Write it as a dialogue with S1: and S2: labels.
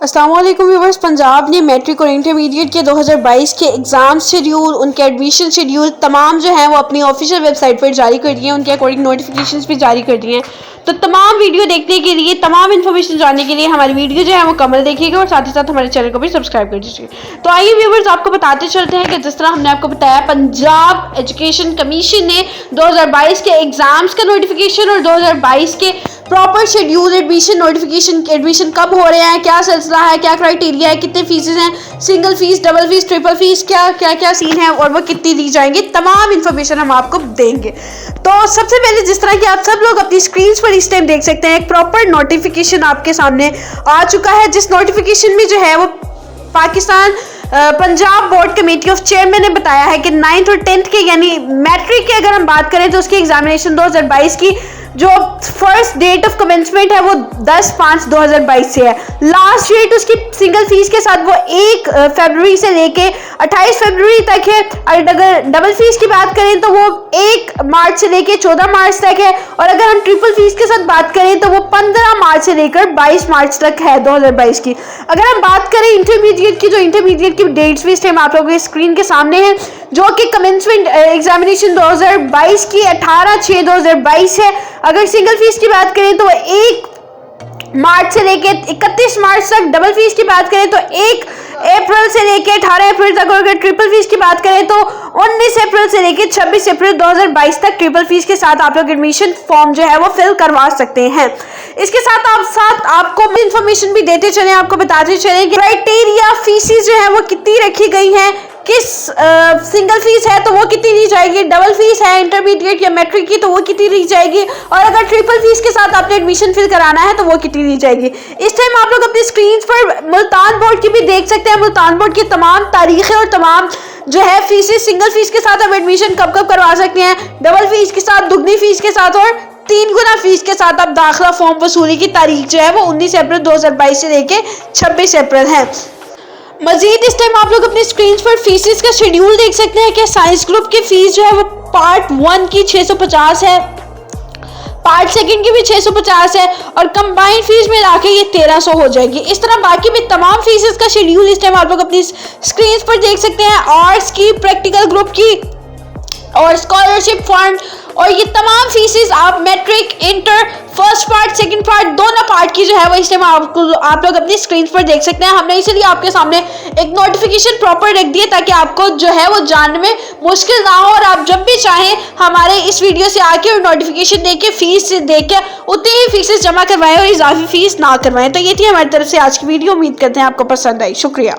S1: अस्सलाम वालेकुम व्यूवर्स। पंजाब ने मैट्रिक और इंटरमीडिएट के 2022 के एग्ज़ाम शेड्यूल, उनके एडमिशन शेड्यूल तमाम जो हैं वो अपनी ऑफिशियल वेबसाइट पर जारी कर दिए हैं। उनके अकॉर्डिंग नोटिफिकेशंस भी जारी कर दिए हैं। तो तमाम वीडियो देखने के लिए, तमाम इन्फॉर्मेशन जानने के लिए हमारी वीडियो जो है वो कमल देखिएगा और साथ ही साथ हमारे चैनल को भी सब्सक्राइब कर दीजिए। तो आइए व्यूवर्स, आपको बताते चलते हैं कि जिस तरह हमने आपको बताया, पंजाब एजुकेशन कमीशन ने 2022 के एग्ज़ाम्स का नोटिफिकेशन और 2022 के proper schedule, admission notification, admission कब हो रहे हैं, क्या सिलसिला है, क्या क्राइटेरिया है, कितने फीसेज हैं, single fees, double fees, triple fees, क्या सीन है और वो कितनी दी जाएंगी, तमाम इन्फॉर्मेशन हम आपको देंगे। तो सबसे पहले, जिस तरह कि आप सब लोग अपनी स्क्रीन पर इस टाइम देख सकते हैं, एक प्रॉपर नोटिफिकेशन आपके सामने आ चुका है, जिस नोटिफिकेशन में जो है वो Pakistan Punjab board committee of chairman ने बताया है कि 9th और 10th के यानी मैट्रिक की अगर हम बात करें तो उसकी एग्जामिनेशन 2022 की जो फर्स्ट डेट ऑफ कमेंसमेंट है वो 10/5/2022 से है। लास्ट डेट उसकी सिंगल फीस के साथ वो 1 फरवरी से लेके 28 फरवरी तक है। अगर डबल फीस की बात करें तो वो 1 मार्च से लेके 14 मार्च तक है, और अगर हम ट्रिपल फीस के साथ बात करें तो वो 15 मार्च से लेकर 22 मार्च तक है 2022 की। अगर हम बात करें इंटरमीडिएट की, जो इंटरमीडिएट की डेट्स भी इस टाइम आप लोगों के स्क्रीन के सामने है, जो कि कमेंसमेंट एग्जामिनेशन 2022 की 18/6/2022 है। अगर सिंगल फीस की बात करें तो 1 मार्च से लेके 31 मार्च तक, डबल फीस की बात करें तो 1 अप्रैल से लेके 18 अप्रैल तक, और अगर ट्रिपल फीस की बात करें तो 19 अप्रैल से लेके 26 अप्रैल 2022 तक ट्रिपल फीस के साथ आप लोग एडमिशन फॉर्म जो है वो फिल करवा सकते हैं। इसके साथ आपको इन्फॉर्मेशन भी देते चले, आपको बताते चले कि क्राइटेरिया, फीसेस जो है वो कितनी रखी गई हैं, किस सिंगल फीस है तो वो कितनी ली जाएगी, डबल फीस है इंटरमीडिएट या मैट्रिक की तो वो कितनी ली जाएगी, और अगर ट्रिपल फीस के साथ आपने एडमिशन फिल कराना है तो वो कितनी ली जाएगी। इस टाइम आप लोग अपनी स्क्रीन पर मुल्तान बोर्ड की भी देख सकते हैं। मुल्तान बोर्ड की तमाम तारीखें और तमाम जो है फीसेस, सिंगल फीस के साथ आप एडमिशन कब कब करवा सकते हैं, डबल फीस के साथ, दुगनी फीस के साथ और 3 गुना फीस के साथ आप दाखिला फॉर्म वसूली की तारीख जो है वो 19 अप्रैल 2022 से लेके 26 अप्रैल है। मजीद इस टाइम आप लोग अपनी स्क्रीन पर फीसेस का शेड्यूल देख सकते हैं कि साइंस ग्रुप की फीस जो है वो पार्ट 1 की 650 है, पार्ट 2 की भी 650 है, और कंबाइंड फीस में लाके ये 1300 हो जाएगी। इस तरह बाकी भी तमाम फीसेस का शेड्यूल इस टाइम आप लोग अपनी स्क्रीन पर देख सकते हैं। आर्ट्स की, प्रैक्टिकल ग्रुप की और स्कॉलरशिप फंड, और ये तमाम फीसेस आप matric, inter, first part, second part, दोनों पार्ट की जो है वो इस टाइम आप लोग अपनी स्क्रीन पर देख सकते हैं। हमने इसलिए आपके सामने एक नोटिफिकेशन प्रॉपर रख दिया ताकि आपको जो है वो जानने में मुश्किल ना हो, और आप जब भी चाहें हमारे इस वीडियो से आके और नोटिफिकेशन देके, फीस देके उतनी ही फीसेस जमा करवाएं और इजाफी फीस ना करवाएं। तो ये थी हमारी तरफ से आज की वीडियो। उम्मीद करते हैं आपको पसंद आई। शुक्रिया।